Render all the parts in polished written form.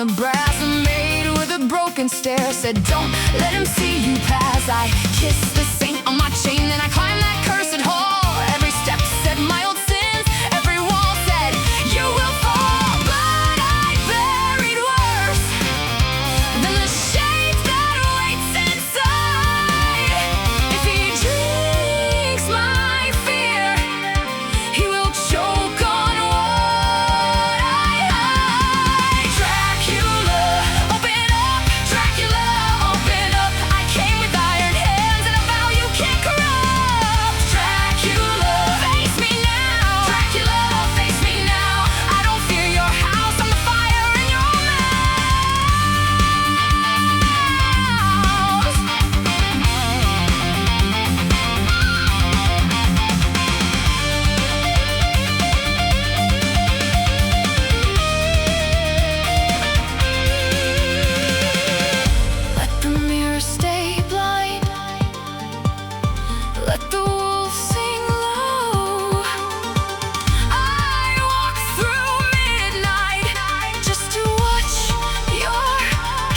the brass made with a broken stare said, "Don't let him see you pass." I kissed the saint on my chain, then I climbed that cursed hall. Every step said my old sins, every wall said, "You will fall." But I buried worse than the shade that waits inside. If he drinks my fear, he will choke on what I hide. Dracula, open up. Dracula, open up. I came with iron hands and a vow you can't corrupt. Dracula, face me now. Dracula, face me now. I don't fear your house, I'm the fire in your mouth. Let the mirror stay blind. Let the wolves sing low. I walk through midnight just to watch your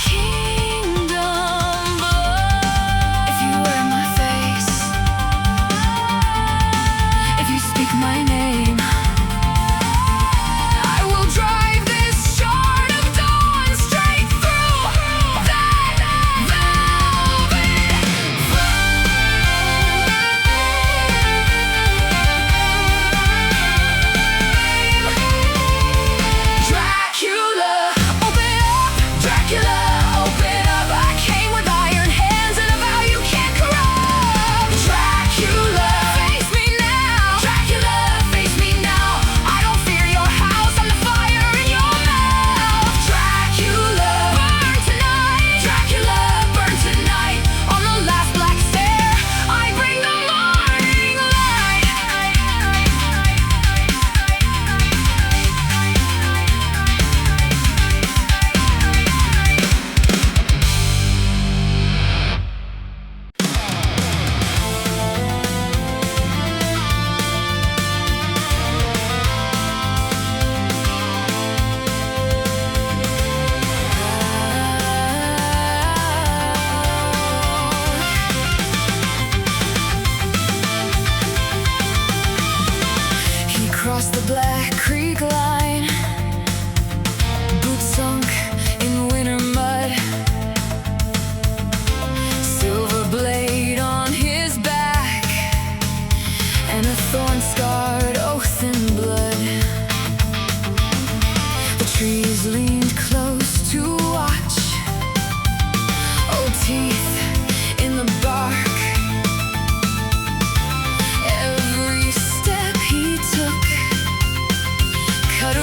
kingdom blow. If you wear my face, if you speak my name, I will drive this shard of dawn straight through that velvet Dracula, open up. Dracula, open up. I came with iron hands and a vow you can't corrupt. Dracula, face me now. Dracula, face me now. I don't fear your house, I'm the fire in your mouth. Dracula, burn tonight. Dracula, burn tonight. On the last black stair, I bring the morning light. He crossed the Black Creek line, boots sunk in winter mud, silver blade on his back, and a thorn-scarred oath in blood. The trees leaned close to watch, old teeth in the bark. Every step he took cut a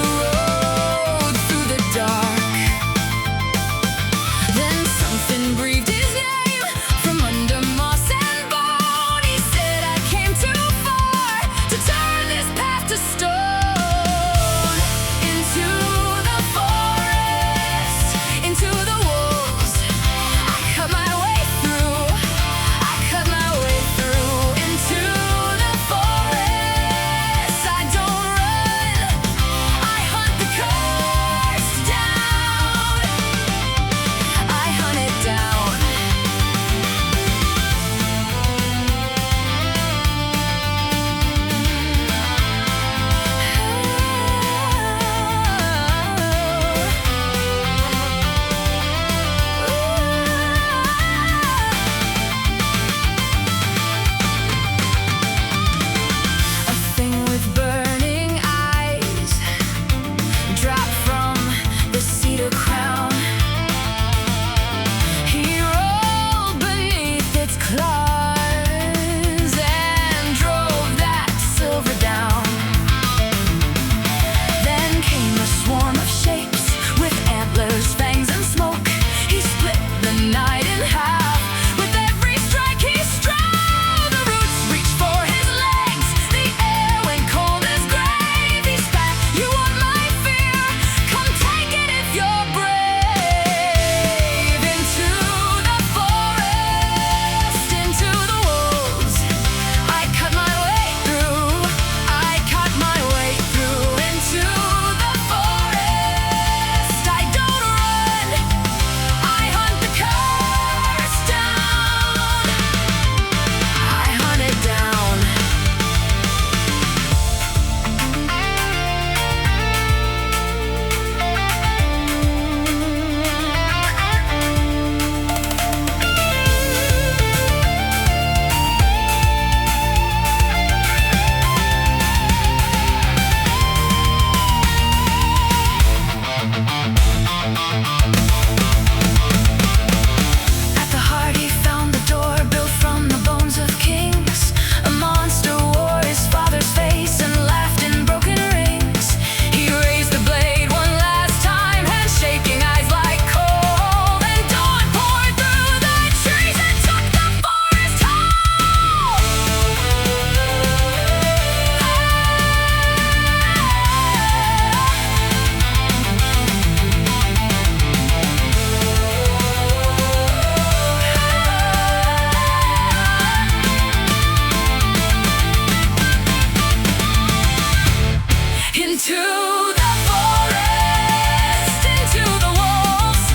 into the forest, into the wolves.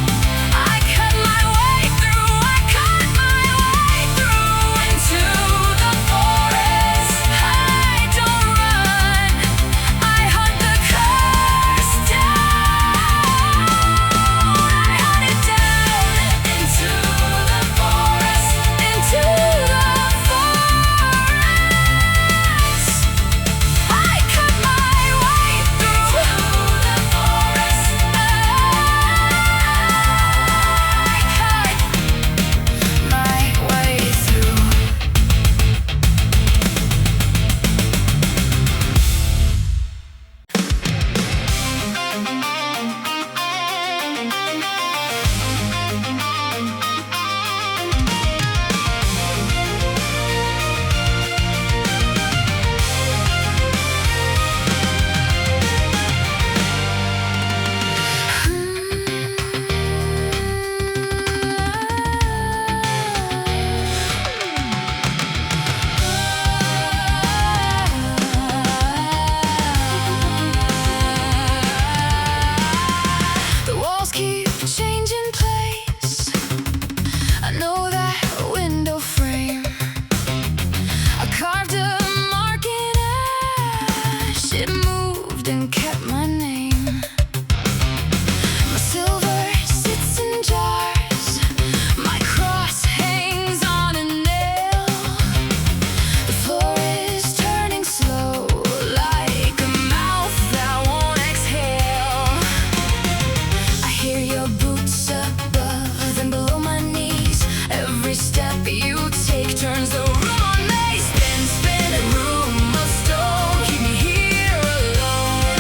I cut my way through, I cut my way through into the forest. I don't run, I hunt the curse down. I hunt it down into the forest, into the forest. I cut my way through the forest. I cut my way through. The walls keep changing place. I know that window frame. I carved a mark in ash. It moved and kept my name. My silver sits in jars. My cross hangs on a nail. The floor is turning slow, like a mouth that won't exhale. I hear your boots above and below my knees. Every step you take turns the room on me. Spin, spin, a room of stone. Keep me here alone.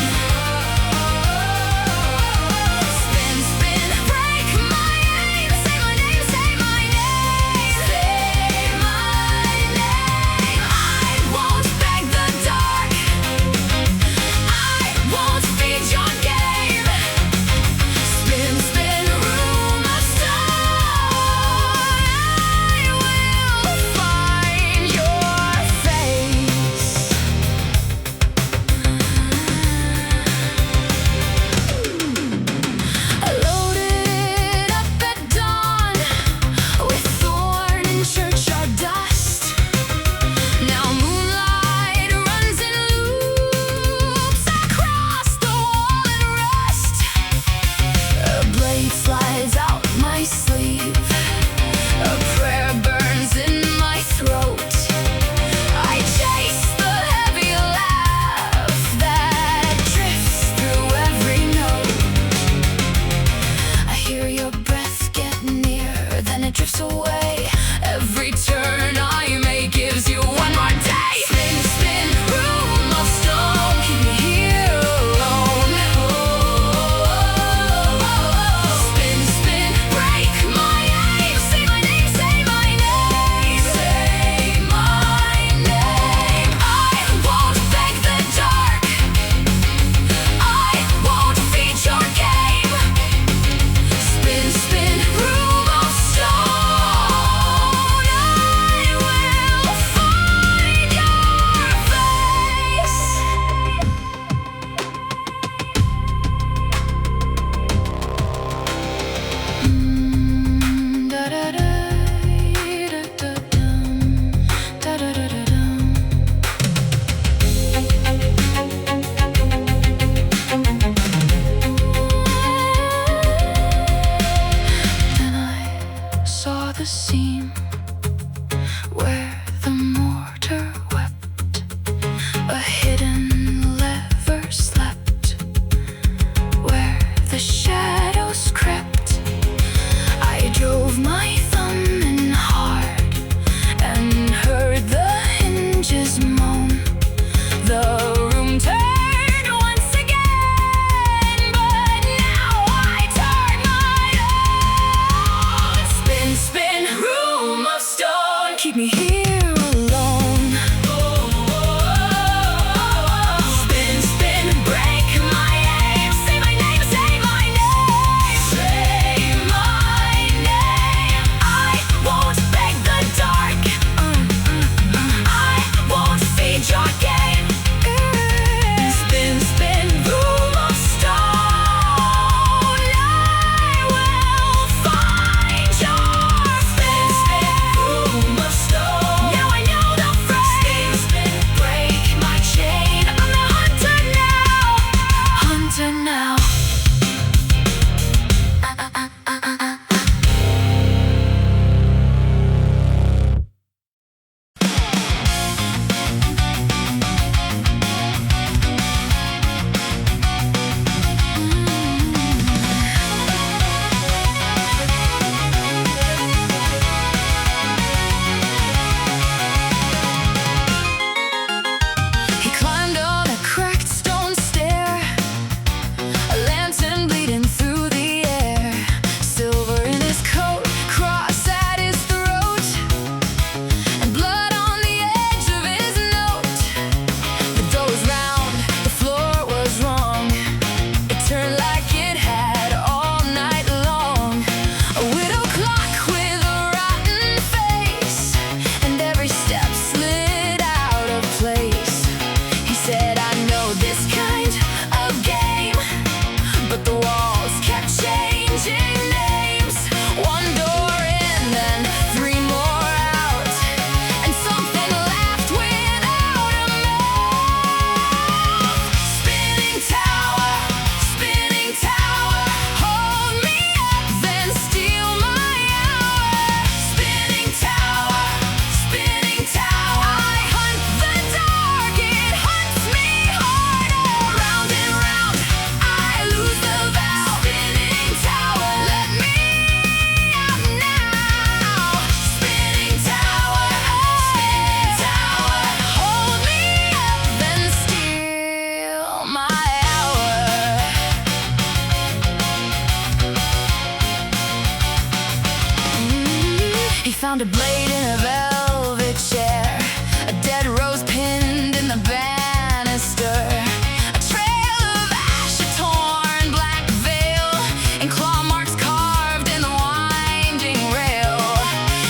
found a blade in a velvet chair, a dead rose pinned in the banister, a trail of ash, a torn black veil, and claw marks carved in the winding rail.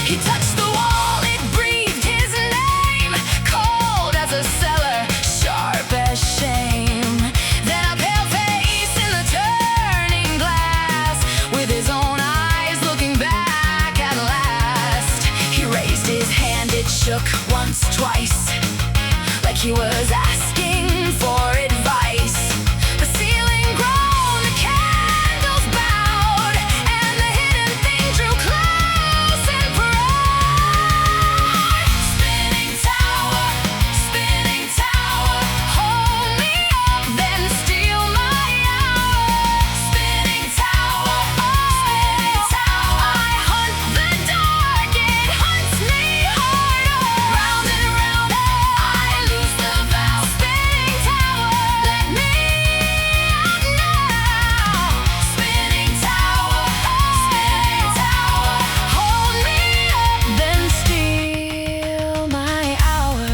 He touched the wall, it breathed his name, cold as a cellar, sharp as shame. Then a pale face in the turning glass, with his own eyes looking back at last. He raised his hand, it shook once, twice, like he was asking for advice. The ceiling groaned, the candles bowed, and the hidden thing drew close and proud. Spinning tower, hold me up, then steal my hour. Spinning tower, I hunt the dark, it hunts me harder. Round and round, I lose the vow. Spinning tower, let me out now. Spinning tower, hold me up, then steal my hour.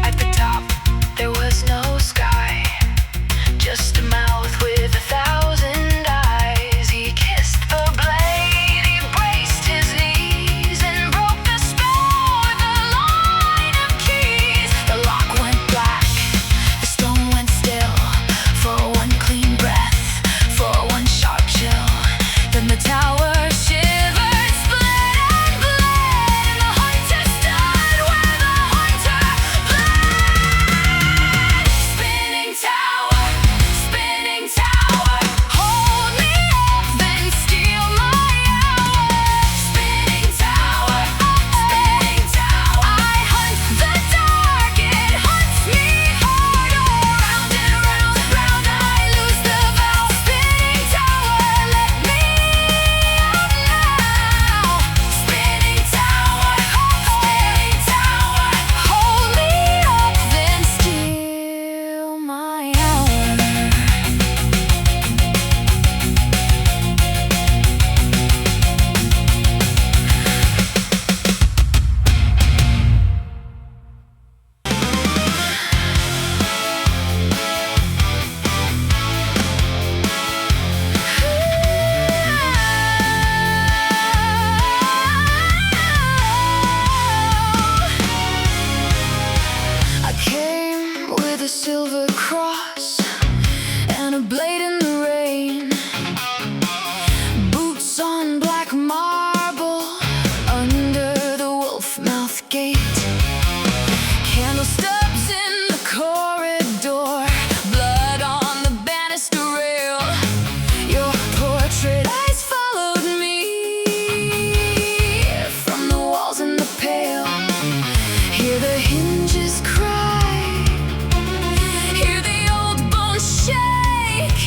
At the top, there was no sky, just a mouth with 1,000 eyes. He kissed the blade, he braced his knees, and broke the spell with a line of keys. The lock went black, the stone went still, for one clean breath, for one sharp chill. Then the tower shivered, split and bled, and the hunter stood where the hunter bled. Spinning tower, hold me up, then steal my hour. Spinning tower, I hunt the dark, it hunts me harder. Round and round, I lose the vow. Spinning tower, let me out now. Spinning tower, hold me up, then steal my hour. I came with a silver cross and a blade in the rain, boots on black marble under the wolf mouth gate, candle stubs in the corridor, blood on the banister rail. Your portrait eyes followed me from the walls in the pale. Hear the hinges cry, hear the old bones shake.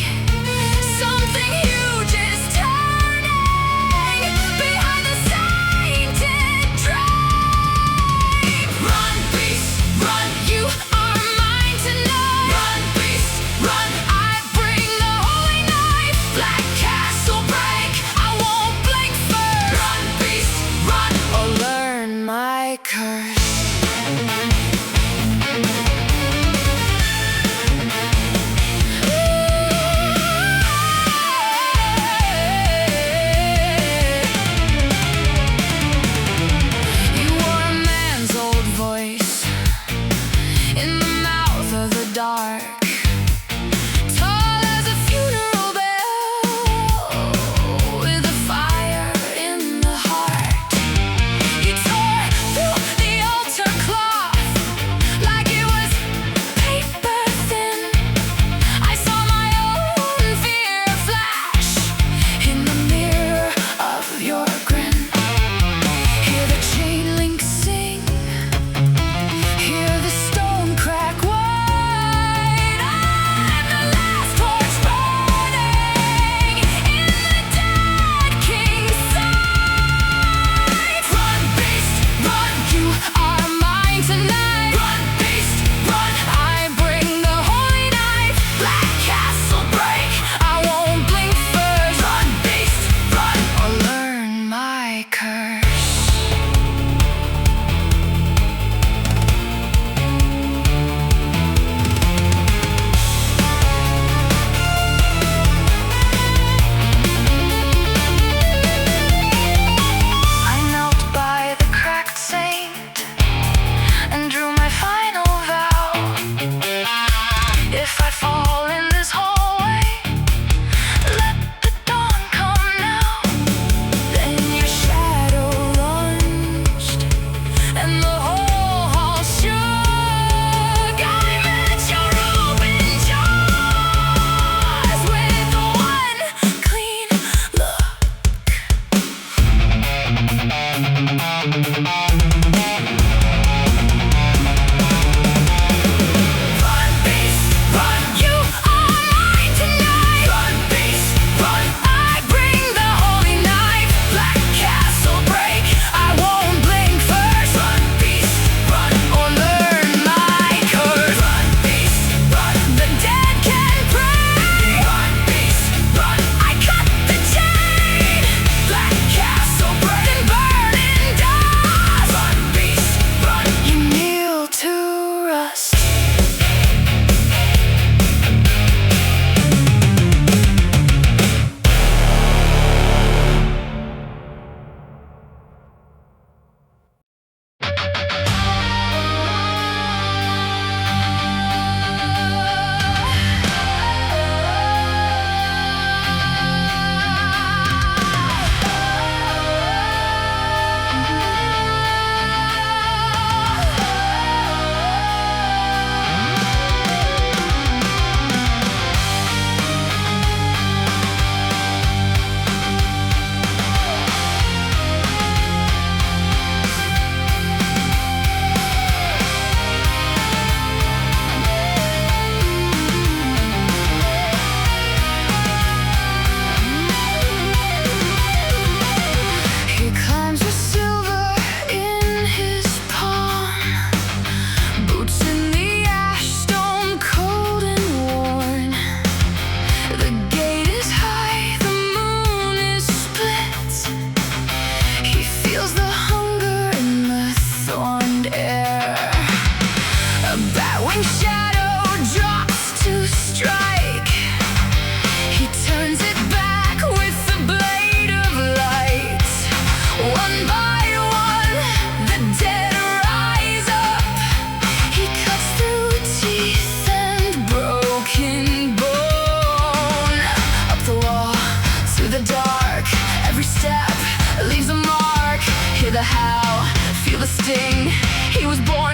Something huge is turning behind the sainted drape. Run, beast, run, you are mine tonight. Run, beast, run, I bring the holy knife. Black castle break, I won't blink first. Run, beast, run, or learn my curse. You wore a man's old voice in the mouth of the dark, tall as a funeral bell, with a fire in the heart. You tore through the old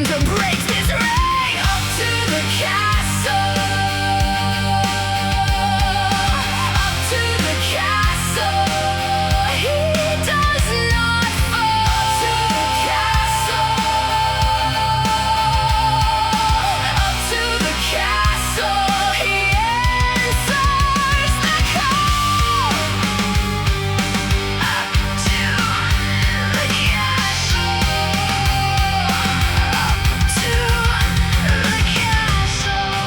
hand to break this ring. Up to the castle, up to the castle. He does not fall. Up to the castle, up to the castle. He answers the call. Up to the castle, up to the castle.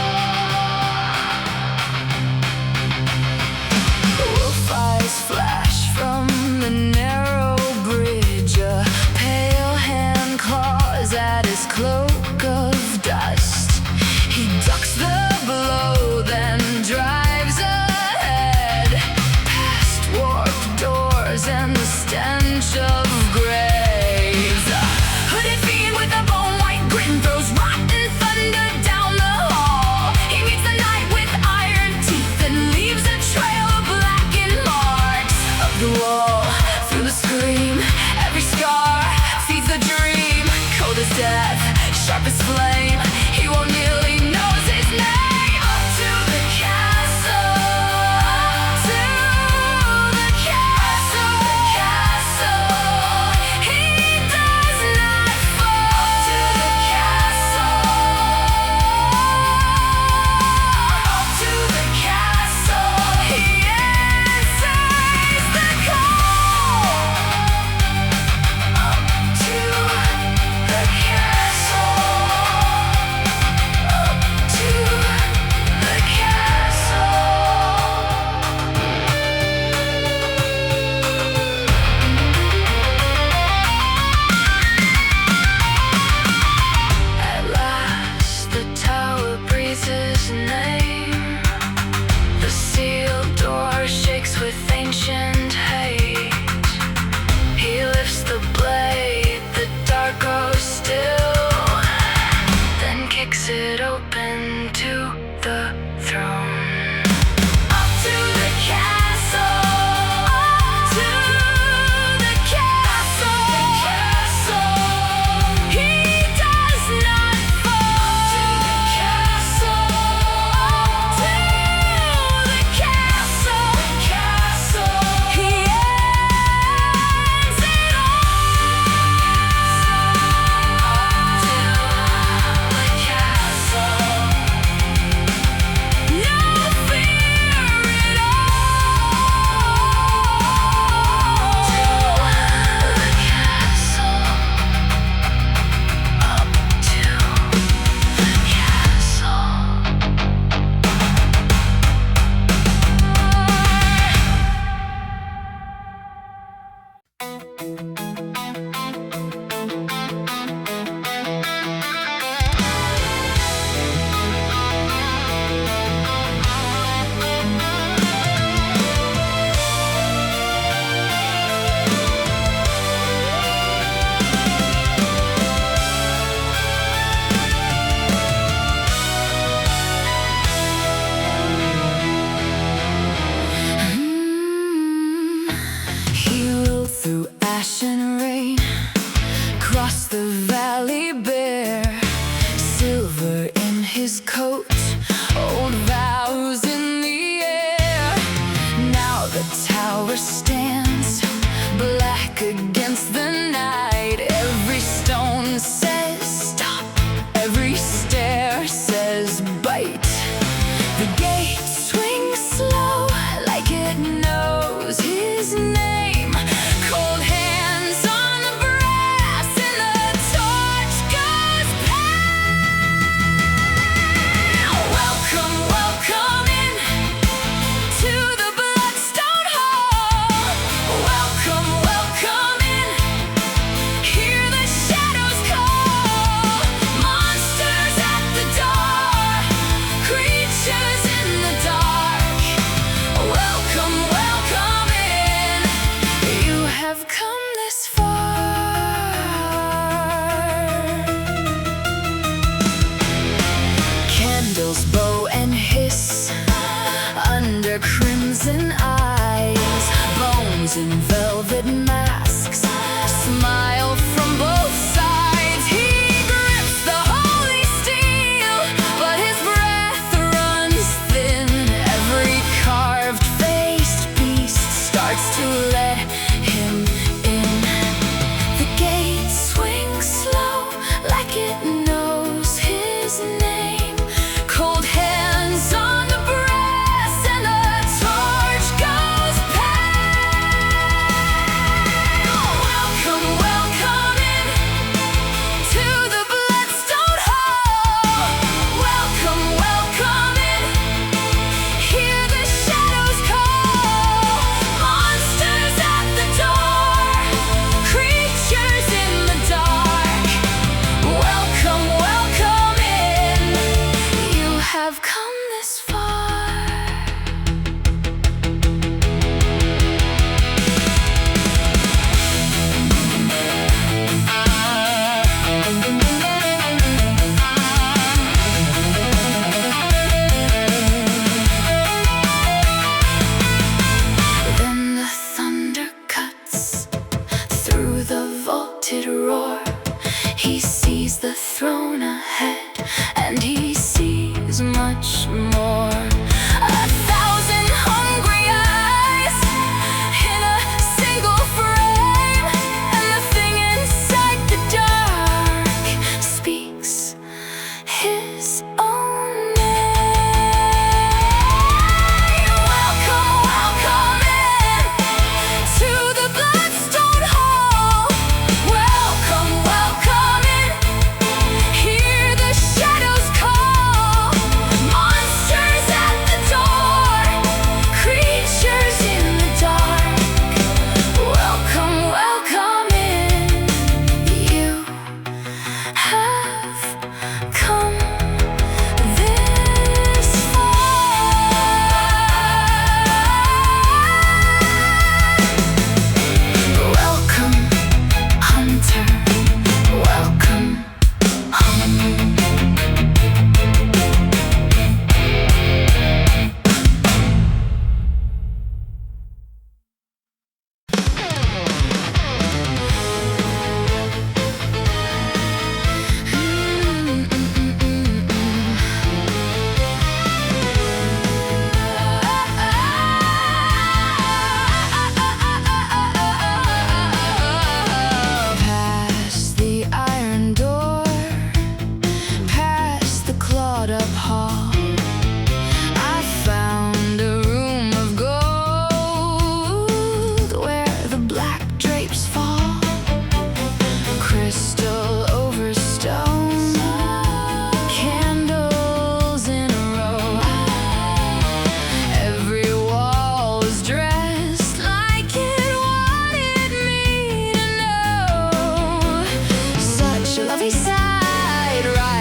Wolf eyes flash from the narrow bridge. A pale hand claws at his cloak of dust. He ducks the blow, then drives ahead, past warped doors and the stench of graves. A hooded fiend with a bone-white grin throws rotten thunder down the hall. He meets the night with iron teeth and leaves a trail of blackened marks. Up the wall, through the scream, every scar feeds the dream. Cold as death, sharp as flame, he won't kneel, he knows his name. Up to the castle, to the castle, he does not fall. Up to the castle, up to the castle. He answers the call. Up to the castle, up to the castle. At last the tower breathes his name. The sealed door shakes with ancient hate. He lifts the blade, the dark grows still, then kicks it open to the throne. Up to the castle, up to the castle, he does not fall. Up to the castle, up to the castle, he ends it all. Up to the castle, no fear at all. To the castle, up to the castle. He rode through ash and rain, crossed the valley bare, silver in his coat, old vows in the air. Now the tower stands black against the night. Every stone says stop, every stair says bite. The gate swings slow like it knows his name. Cold hands on the brass and the torch goes pale.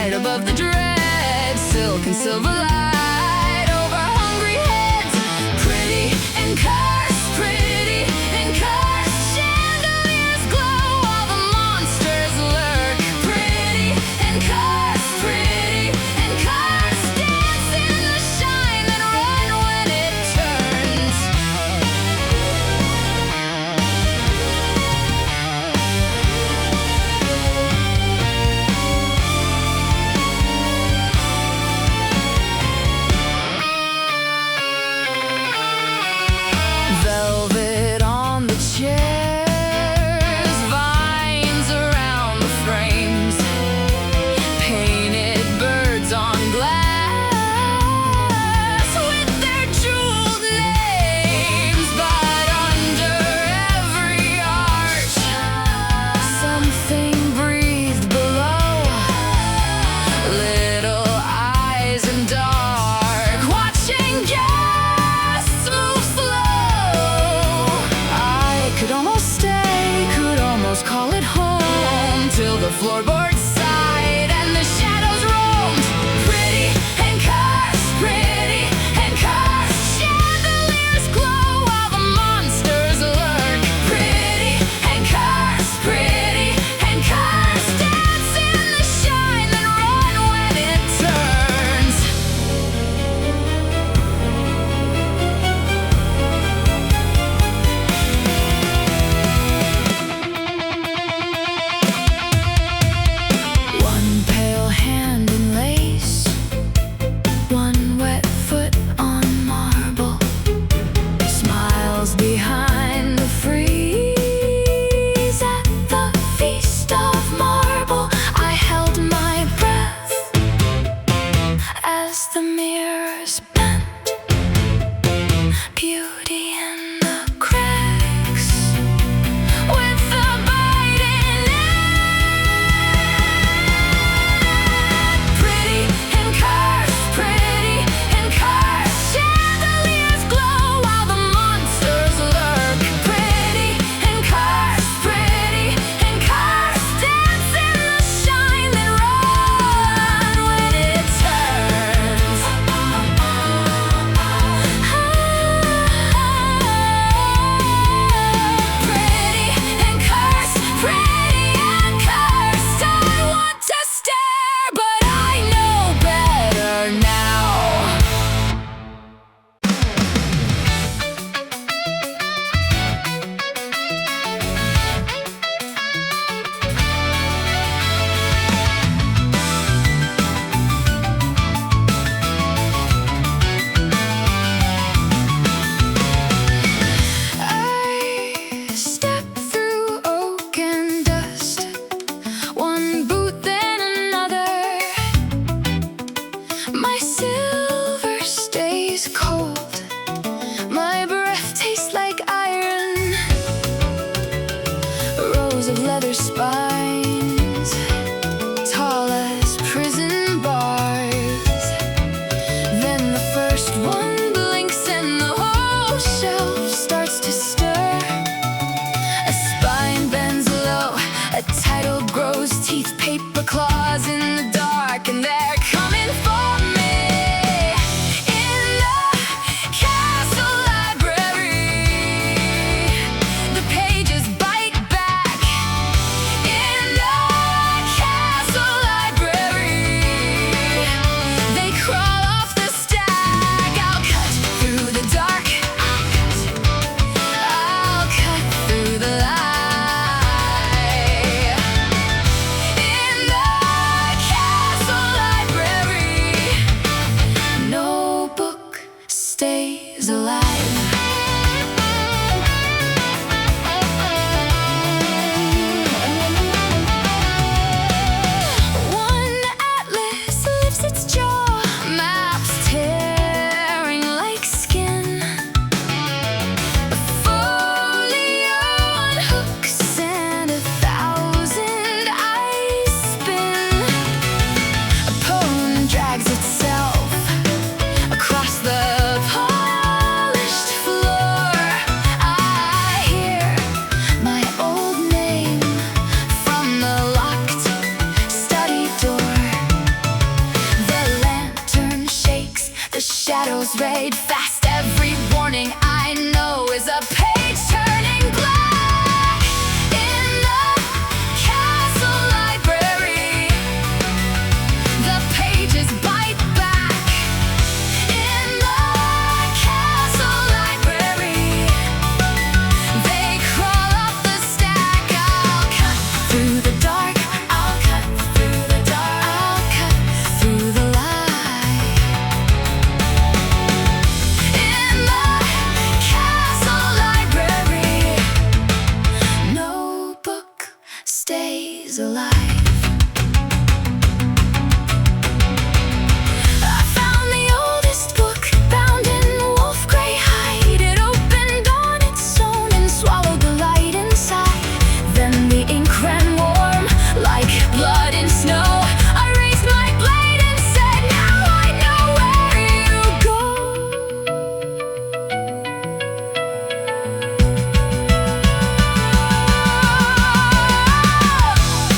night above the dread, silk and silver light over hungry heads. Pretty and cursed, pretty and cursed. Chandeliers glow while the monsters lurk. Pretty and cursed, pretty and cursed. Dance in the shine and run when it turns. Velvet on the chairs, vines around the frames, painted birds on glass with their jeweled names. But under every arch, something breathed below, little eyes and dark, watching guests move slow. I could almost stay, could almost call it home, till the floorboards sighed and the shadows roamed. Pretty and cursed, pretty and cursed. Chandeliers glow while the monsters lurk. Pretty and cursed, pretty and cursed. Dance in the shine, then run when it turns. One pale hand in lace, one wet foot on marble, smiles behind the frieze at the feast of marble. I held my breath as the mirrors bent, beauty in the cracks with the biting pretty and cursed, pretty and cursed. Chandeliers glow while the monsters lurk. Pretty and cursed, pretty and cursed. Dance in the shine, then run when it turns. Pretty and cursed, pretty and cursed. I want to stare, but I know better now. I step through oak and dust, one boot then another. My silver stays cold, my breath tastes like iron. Rows of leather spines, tall as prison bars. Then the first one blinks and the whole shelf starts to stir. A spine bends low, a title grows, teeth, paper claws in the dark, and they're coming for me. In the castle library, the pages bite back. In the castle library, they crawl off the stack. I'll cut through the dark, I'll cut through the light. In the arrows raid fast. Every warning I know is a page turning black. In the castle library, the pages bite back. In the castle library, they crawl up the stack. I'll cut through the dark, I'll cut through the dark, I'll cut through the light. In the castle library, no book stays alive. I found the oldest book bound in wolf gray hide. It opened on its own and swallowed the light inside. Then the ink ran warm like blood in snow. I raised my blade and said, now I know where you go.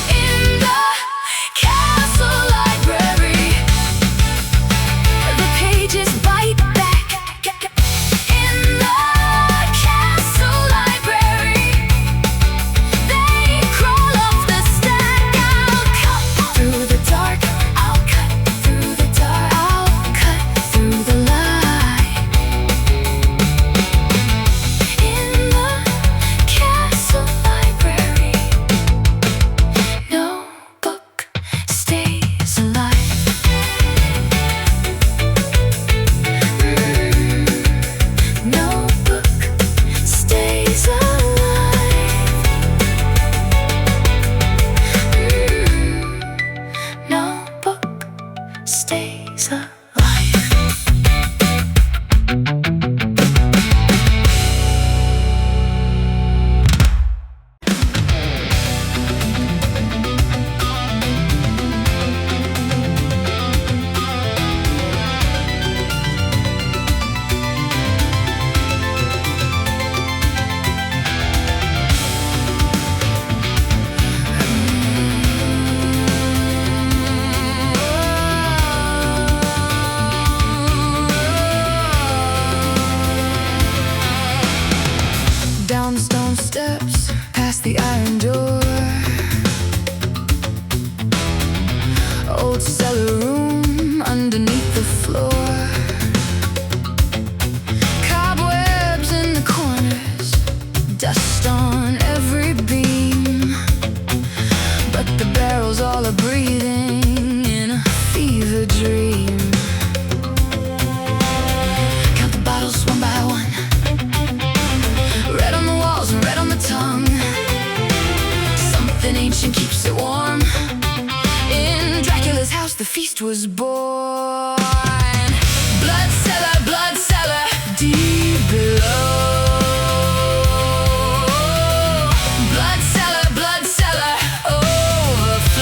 In the castle library, the pages bite back. In the castle library, they crawl off the stack. I'll cut through the dark, I'll cut through the dark, I'll cut through the light. In the castle library, no book stays alive. No book stays alive. No book stays alive. Down the stone steps, past the iron door, old cellar room underneath the floor. Cobwebs in the corners, dust on every beam, but the barrels all are breathing in a fever dream. Count the bottles one by one, red on the walls and red on the tongue. Something ancient keeps it warm. In Dracula's house the feast was born. Blood cellar, deep below. Blood cellar, overflow.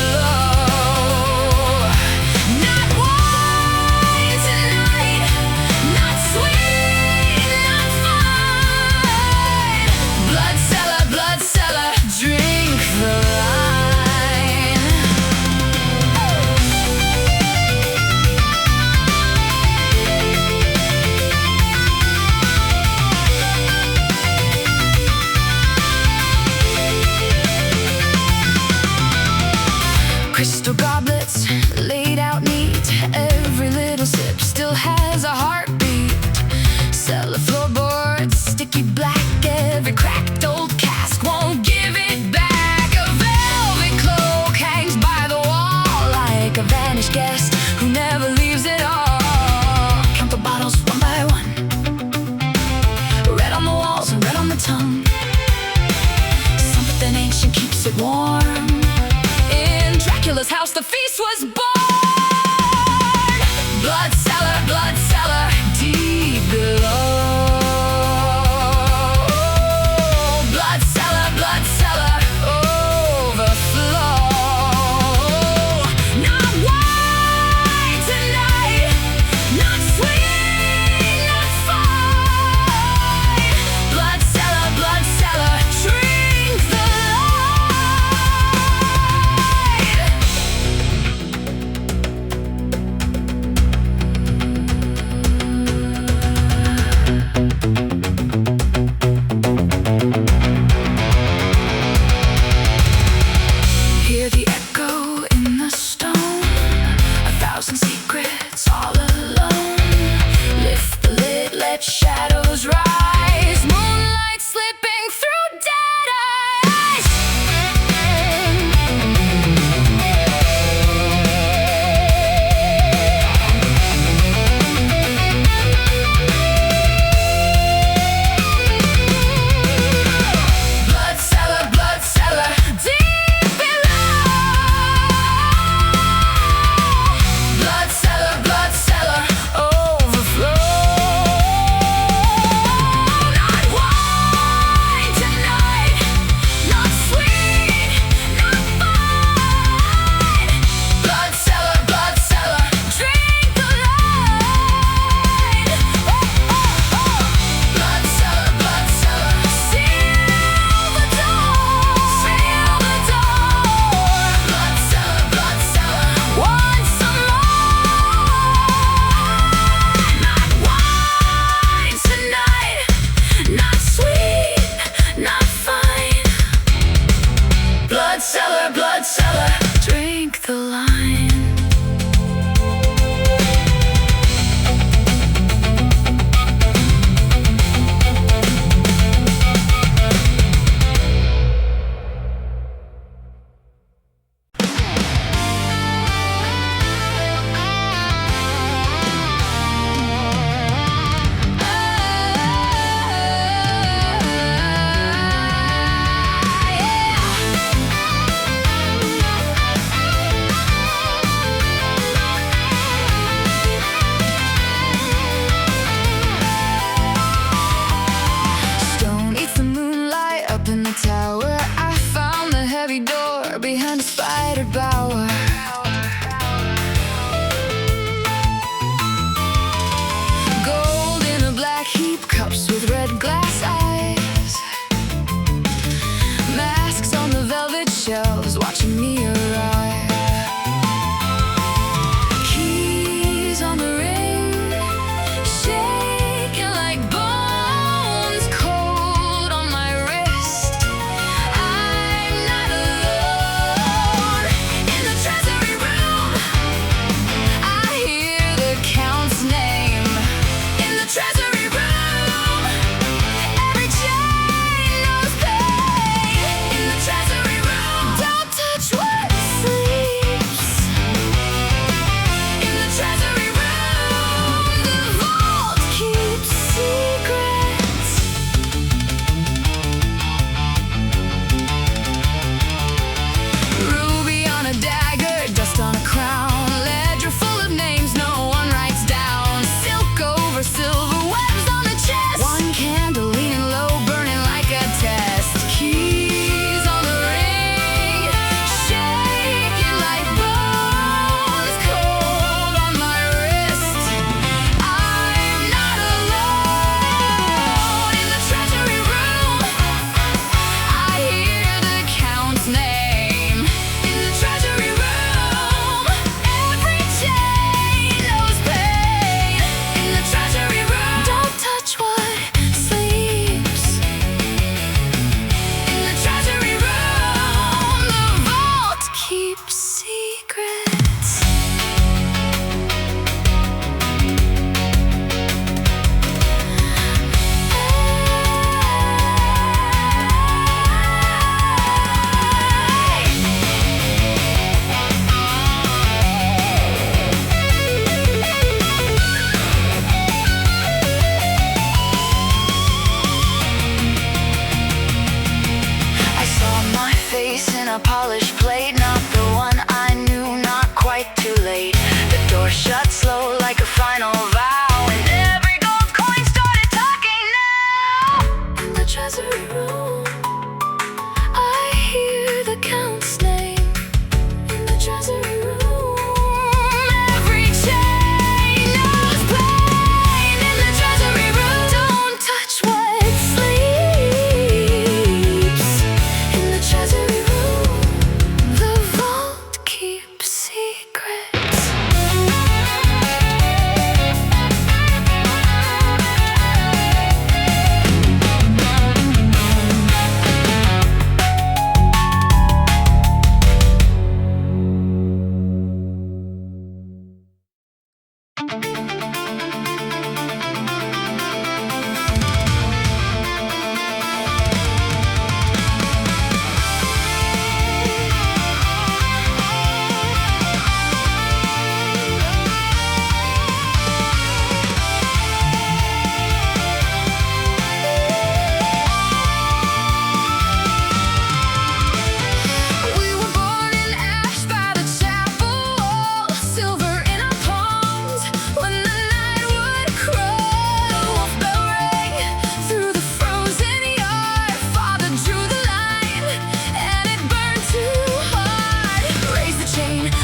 Not wine tonight, not sweet, not fine. Blood cellar, drink the line. Crystal goblets laid out neat, every little sip still has a heartbeat. Cellar floorboards sticky black, every cracked old cask won't give it back. A velvet cloak hangs by the wall like a vanished guest who never leaves at all. Count the bottles one by one, red on the walls and red on the tongue. Something ancient keeps it warm. In Dracula's house the feast was born. Blood cellar, deep below. Blood cellar, overflow. Not wine tonight, not sweet, not fine. Blood cellar, drink the light. shut slow like a final vow, and every gold coin started talking now. In the treasury room, I hear the count's name. In the treasury room, every chain knows pain. In the treasury room, don't touch what sleeps. In the treasury room, the vault keeps secrets.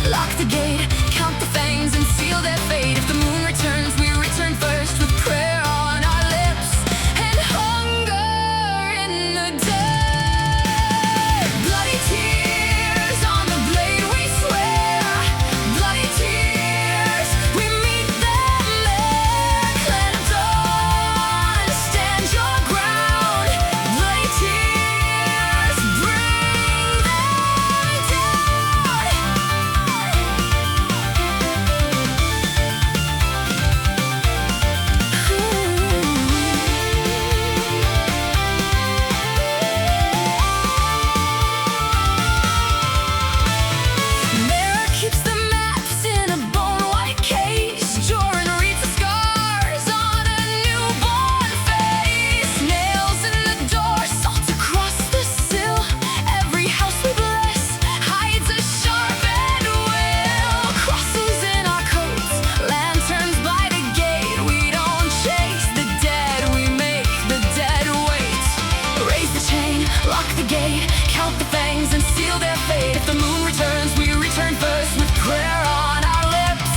Lock the gate, count the fangs and seal their fate. If the moon returns, we return first with prayer on our lips and hunger in the dirt. Bloody tears on the blade, we swear. Bloody tears, we meet them there. Clan of dawn, stand your ground. Bloody tears, bring them down. Mara keeps the maps in a bone-white case. Joran reads the scars on a newborn face. Nails in the door, salt across the sill. Every house we bless hides a sharpened will. Crosses in our coats, lanterns by the gate. We don't chase the dead, we make the dead wait. Raise the chain, lock the gate, count the fangs and seal their fate. If the moon returns, we return first with prayer on our lips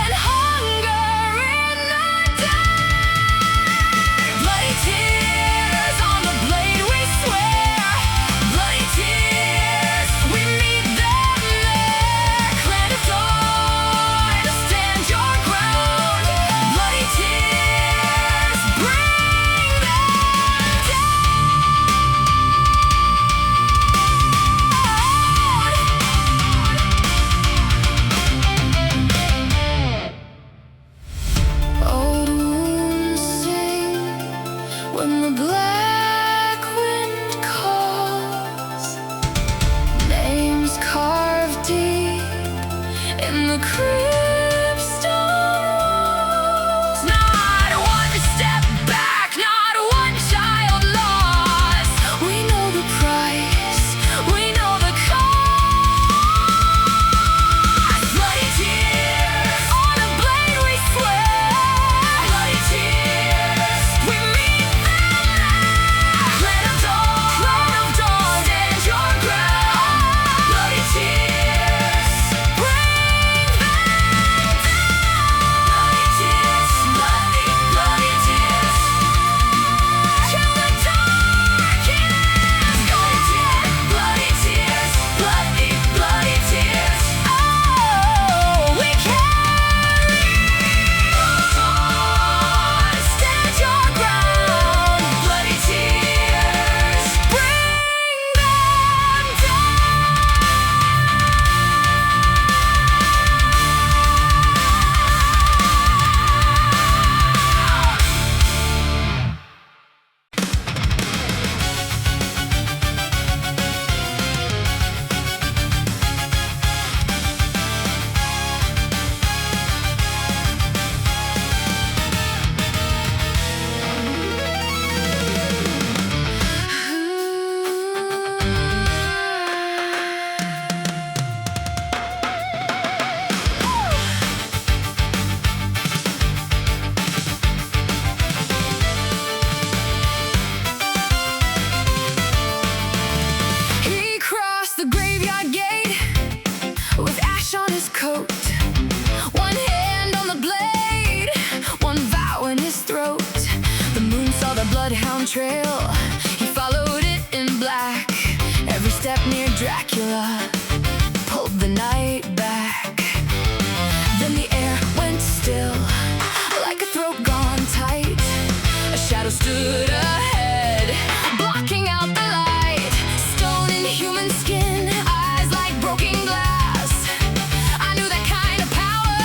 and hunger in the dirt. Bloody tears on the blade, we swear. Bloody tears, we meet them there. Clan of dawn, stand your ground. Bloody tears, bring them down. Old wounds sing when the black wind calls. Names carved deep in the crypt's stone walls. Not one step back, not one child lost. We know the price, we know the cost. Bloody tears on a blade, we swear. Bloody tears, we meet them there. Clan of dawn, stand your ground. Bloody tears, bring them One hand on the blade, one vow in his throat. The moon saw the bloodhound trail, he followed it in black. Every step near Dracula pulled the night back. Then the air went still, like a throat gone tight. A shadow stood ahead, blocking out the light. Stone in human skin, eyes like broken glass. I knew that kind of power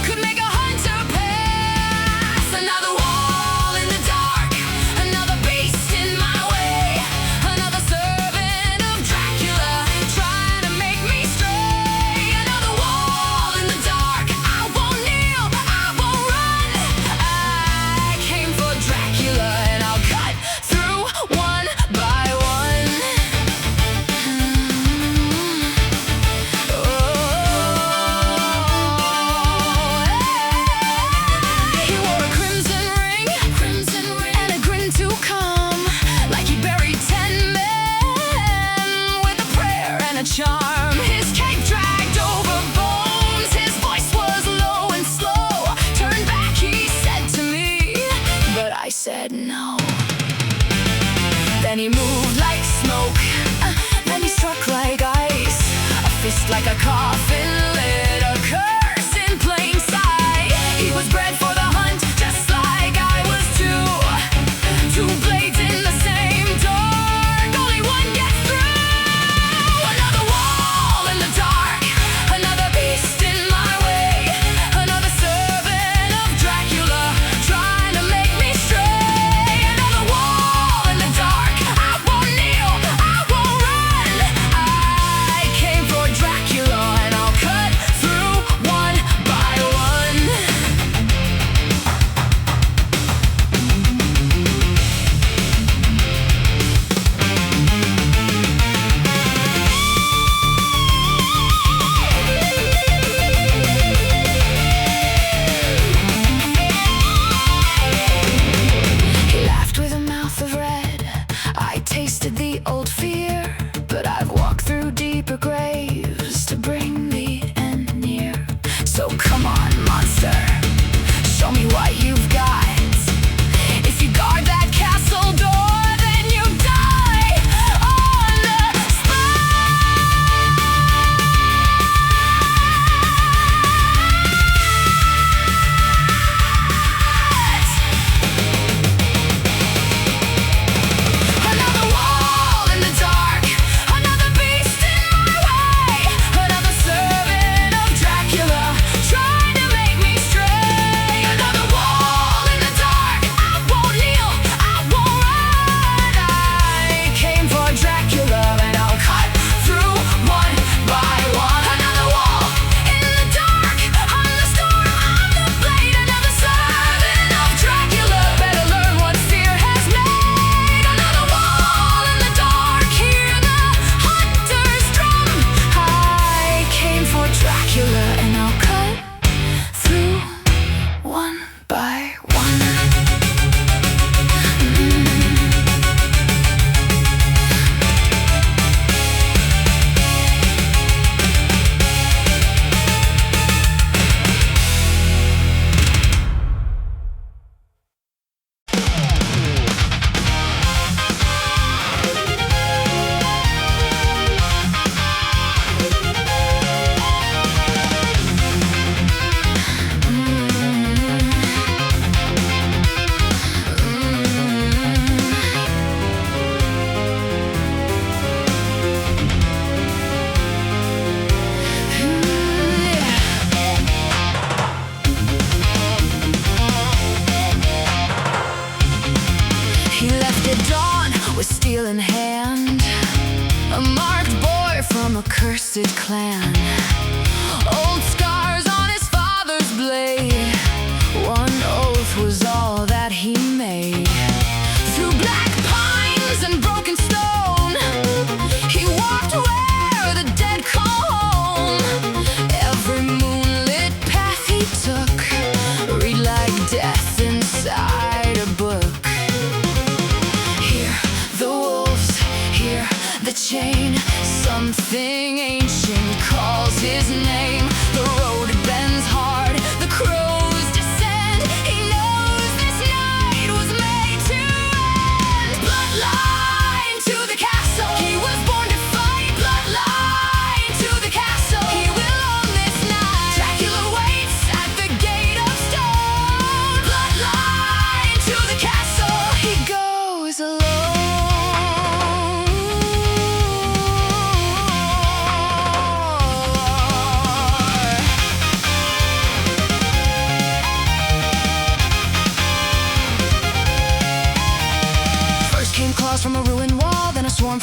could make a hunter pass. Another wall in the dark, another beast in my way, another servant of Dracula trying to make me stray. Another wall in the dark, I won't kneel, I won't run. I came for Dracula and I'll cut through one by one. He wore a crimson ring and a grin to come, like he buried 10 men with a prayer and a charm. His cape dragged over bones, his voice was low and slow. Turn back, he said to me, but I said no. Then he moved like smoke, then he struck like ice. A fist like a coffin lid, a curse in plain sight. He was bred for the hunt, just like I was too. Two blades in the same dark, only one gets through. Another wall in the dark, another beast in my way, another servant of Dracula trying to make me stray. Another wall in the dark, I won't kneel, I won't run. I came for Dracula and I'll cut through one by one. He laughed with a mouth of red. I tasted the old fear, but I've walked through deeper graves to bring the end near. So come on, monster, show me what you've got. If you guard that castle door, then you die on the spot. Another wall in the dark, another beast in my way, another servant of Dracula trying to make me stray. Another wall in the dark, I won't kneel, I won't run. I came for Dracula and I'll cut through one by one. Another wall in the dark, I'm the storm, I'm the blade. Another servant of Dracula, better learn what fear has made. Another wall in the dark, hear the hunter's drum. I came for Dracula and I'll cut through one by one. He left at dawn with steel in hand, a marked boy from a cursed clan. Old scars on his father's blade, one oath was all that he made. Through black pines and broken stone, he walked where the dead call home. Every moonlit path he took read like death inside a book. Hear the wolves, hear the chain, something ancient calls his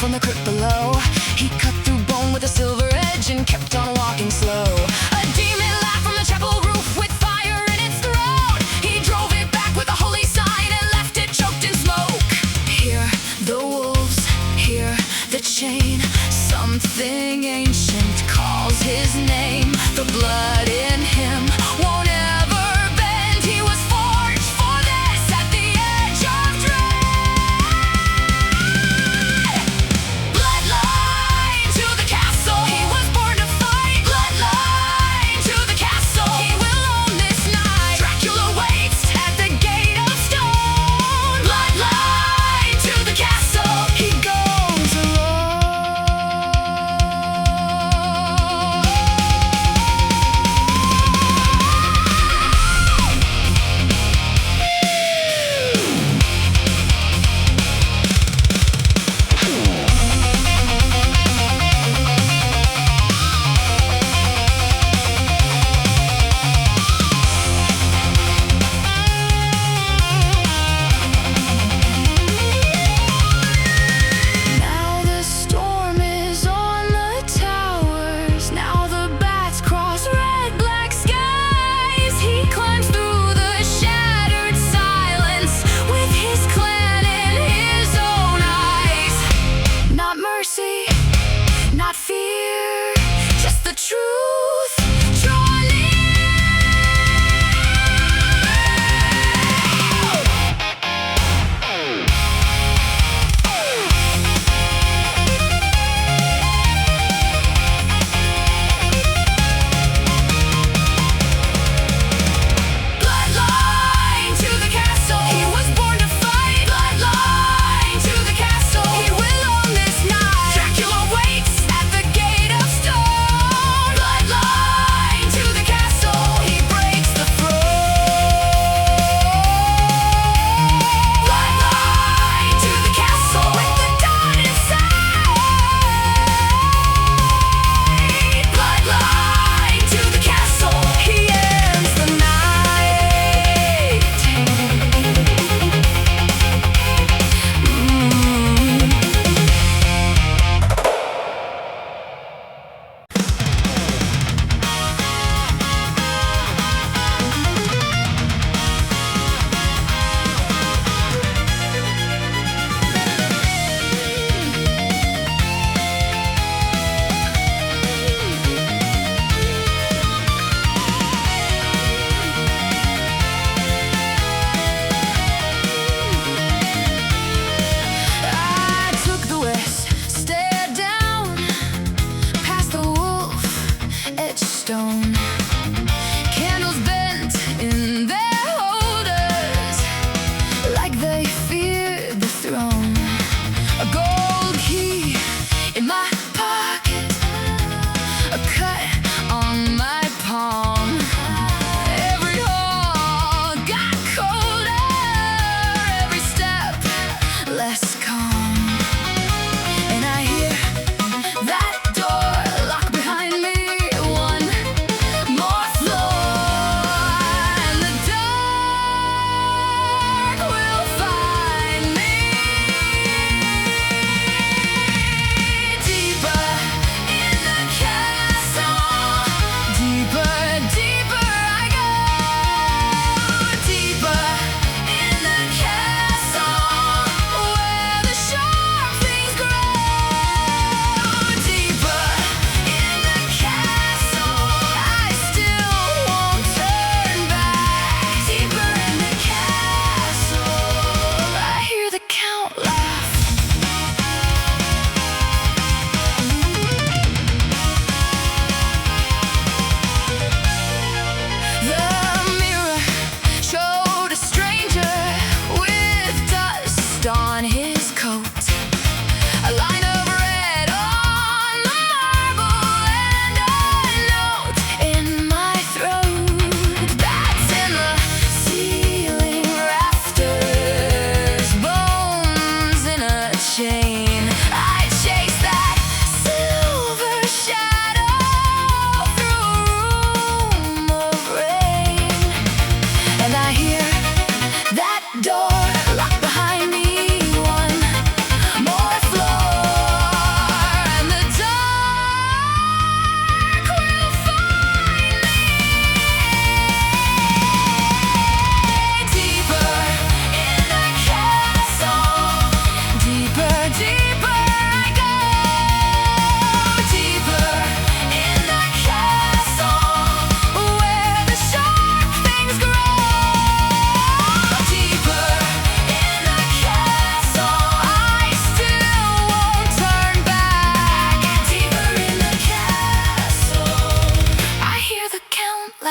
from the crypt below. He cut through bone with a silver edge and kept on walking slow. A demon laughed from the chapel roof with fire in its throat. He drove it back with a holy sign and left it choked in smoke. Hear the wolves, hear the chain. Something ancient calls his name. The blood in him won't ever bend. He was forged for this at the edge of dread. Bloodline to the castle. He was born to fight.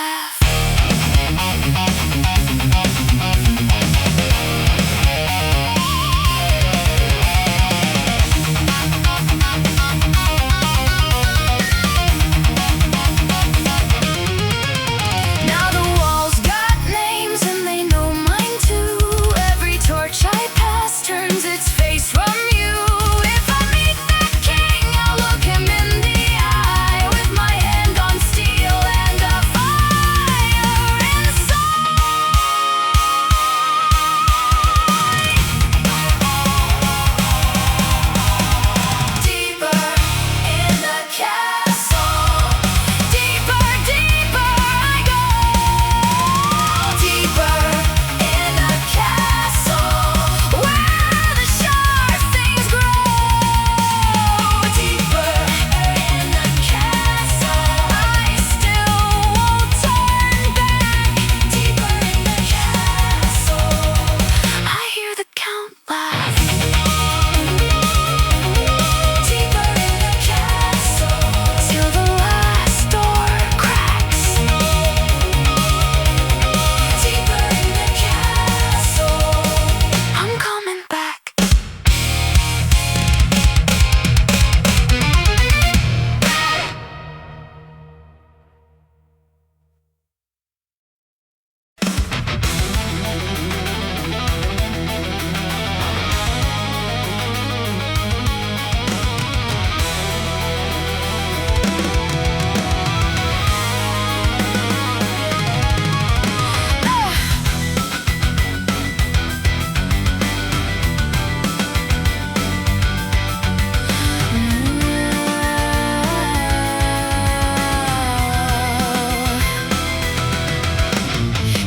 laugh. Now the walls got names and they know mine too. Every torch I pass turns its face from you. If I meet that king, I'll look him in the eye with my hand on steel and a fire inside. Deeper in the castle, deeper, deeper I go. Deeper in the castle, where the sharp things grow. Deeper in the castle, I still won't turn back. Deeper in the castle, I hear the count laugh. Deeper in the castle, till the last door cracks. Deeper in the castle, I'm coming back.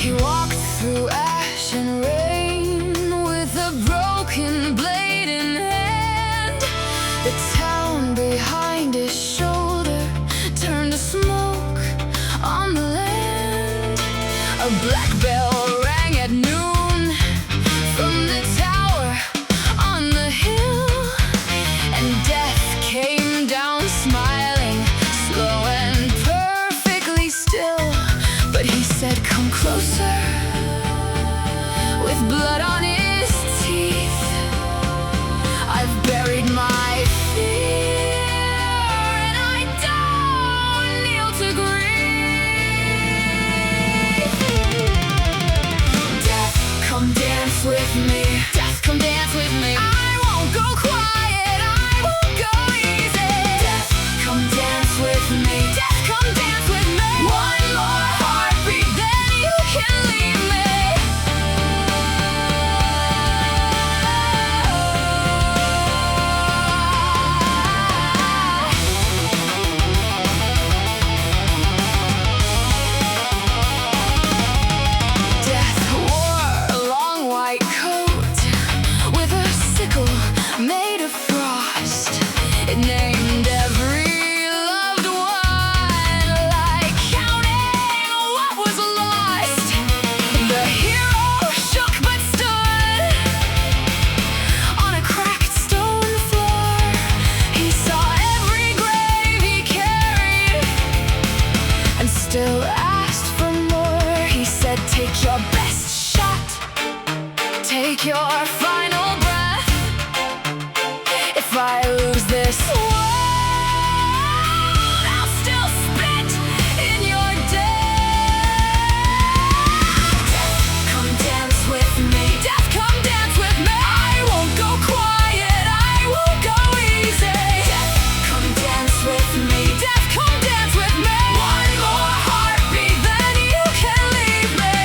He walked through ash and rain with a broken blade in hand. The town behind his shoulder turned to smoke on the land. A black bell rang at noon from the tower on the hill, and death came down smiling, slow and perfectly still. But he said, "Come closer," with blood on his teeth. I've buried my fear, and I don't kneel to grieve. Death, come dance with me. Death, come dance with me. I won't go quiet, I won't go easy. Death, come dance with me. Death, come dance with me. One more heartbeat, then you can leave me. Death wore a long white coat with a sickle made of frost. It named every loved one, like counting what was lost. The hero shook but stood on a cracked stone floor. He saw every grave he carried and still asked for more. He said, "Take your best shot, take your final breath. If I lose this world, I'll still spit in your death. Death, come dance with me. Death, come dance with me. I won't go quiet, I won't go easy. Death, come dance with me. Death, come dance with me. One more heartbeat, then you can leave me."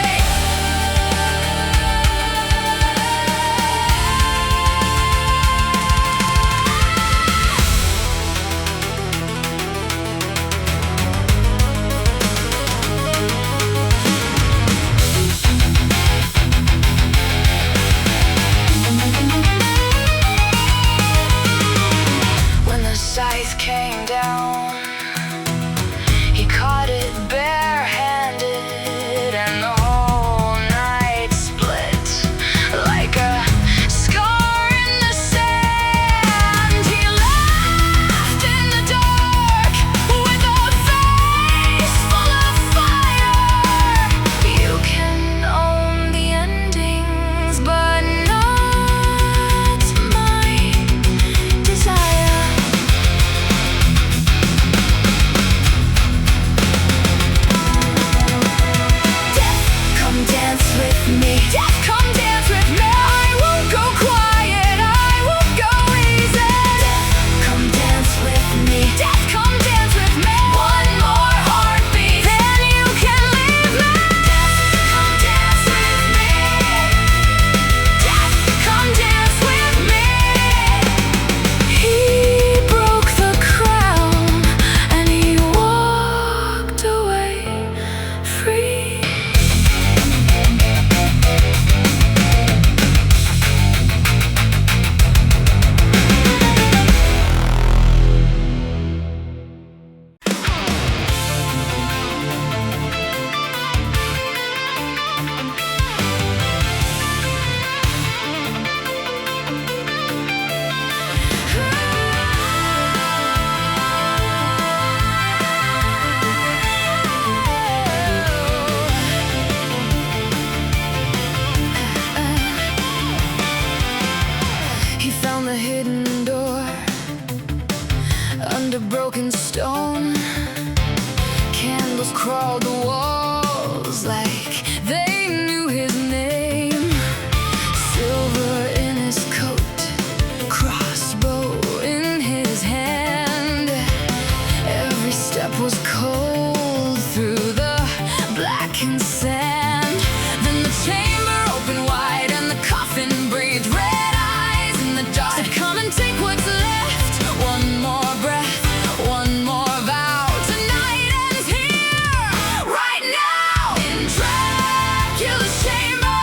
walls like they knew his name. Silver in his coat, crossbow in his hand. Every step was cold through the blackened sand. Then the chamber opened wide and the coffin breathed red eyes in the dark. Said, come and take what's left. One more breath, one more vow. Tonight ends here, right now, in Dracula's chamber.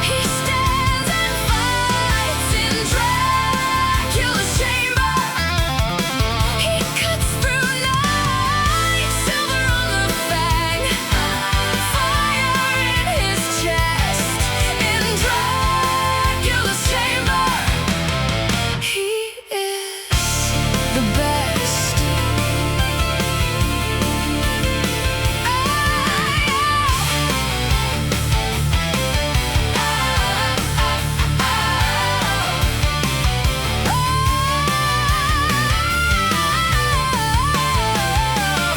He stands and fights in Dracula's chamber. He cuts through night, silver on the fang, fire in his chest. In Dracula's chamber, he is the best.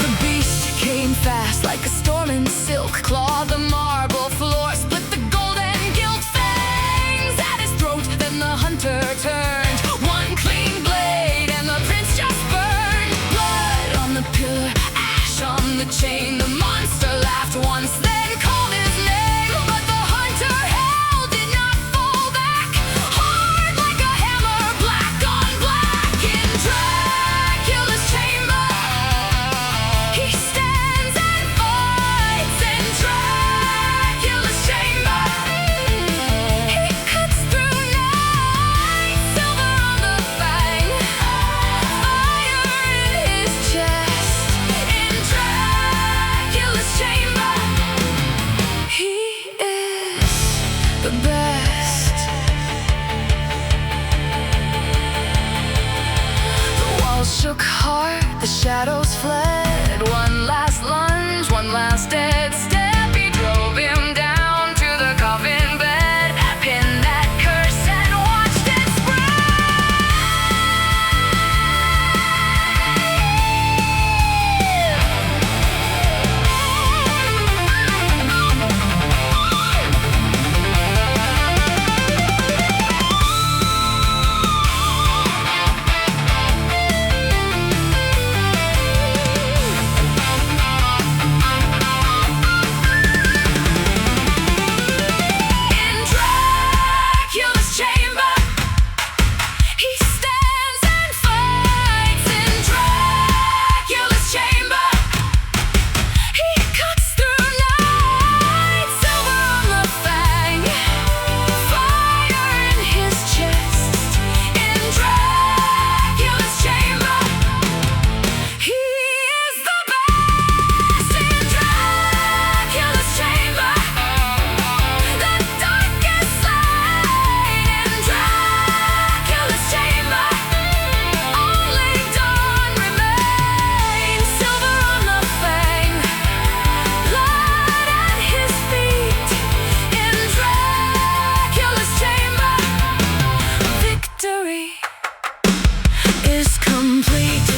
The beast came fast like a storm in silk, clawed the marble floor, split the gold and gilt fangs at his throat. Then the hunter turned, one clean blade, and the prince just burned. Blood on the pillar, ash on the chain. The monster laughed once, then called his name. But the hunter held, did not fall back. Hard like a hammer, black on black. In Dracula's chamber, he stands and fights. In Dracula's chamber, he cuts through night, silver on the fang, fire in his chest. In Dracula's chamber, he is the best. The walls shook hard, the shadows fled. One last lunge, one last dead step. He drove him down to the coffin bed, pinned that curse and watched it in Dracula's chamber. He stands and fights. In Dracula's chamber, he cuts through night, silver on the fang, fire in his chest. In Dracula's chamber, he is the best. In Dracula's chamber, the darkest light. In Dracula's chamber, only dawn remains. Silver on the fang, blood at his feet. In Dracula's chamber, victory is complete.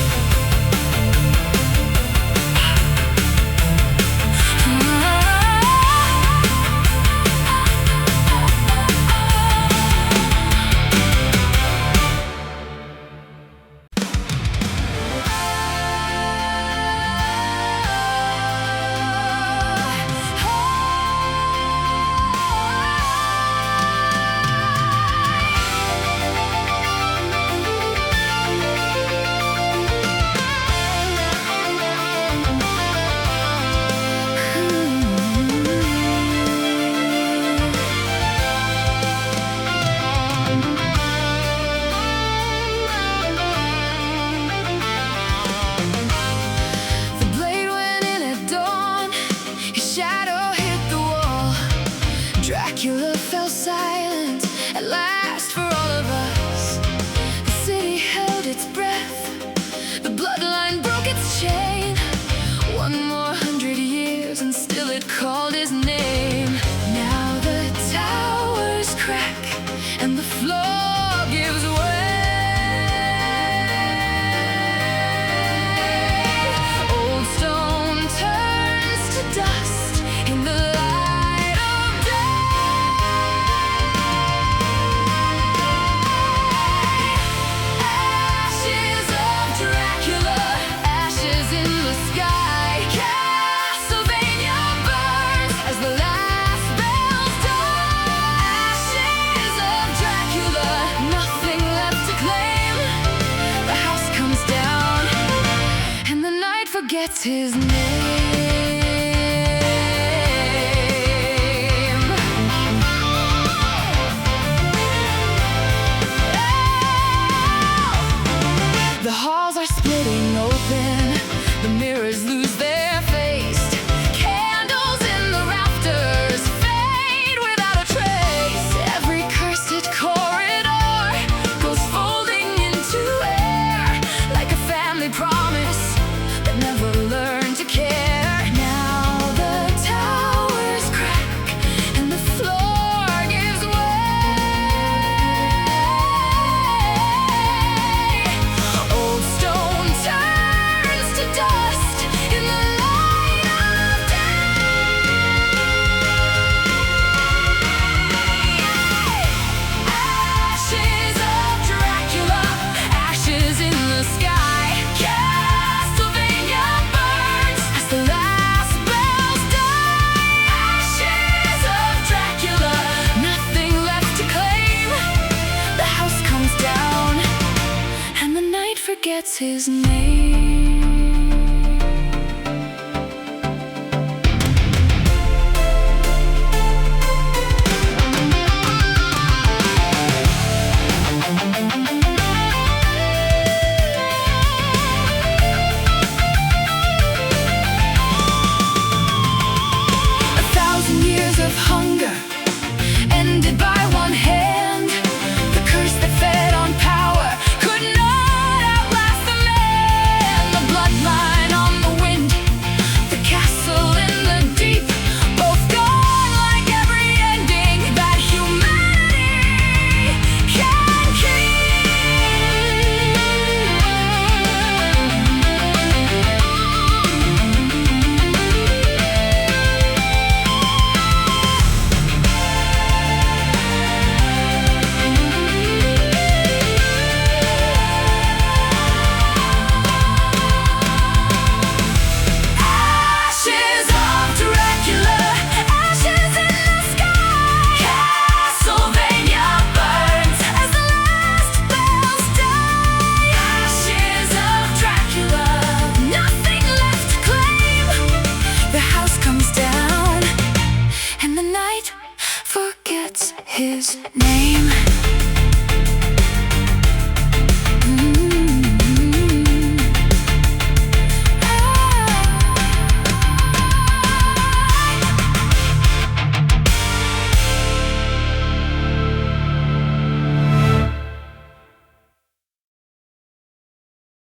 The blade went in at dawn, his shadow hit the wall. Dracula fell silent at last for all of us. The city held its breath, the bloodline broke its chain. One more 100 years and still it called his name. Now the towers crack and the floor gives way. Old stone turns to dust. forgets his name. The halls are splitting open, the mirrors lose their face, candles in the rafters fade without a trace. Every cursed corridor goes folding into air, like a family promise that never learned to care. Now the towers crack and the floor gives way. Old stone turns to dust in the light of day. Ashes of Dracula, ashes in the sky. Castlevania burns as the last bells die. Ashes of Dracula, nothing left to claim. The house comes down and the night forgets his name. A thousand years of hunger ended by one hand. The curse that fed on power could not outlast the man. The bloodline on the wind, the castle in the deep, both gone like every ending that humanity can Ashes of Dracula, ashes in the sky. Castlevania burns as the last bells die. Ashes of Dracula, nothing left to claim. The house comes down and the night forgets his name.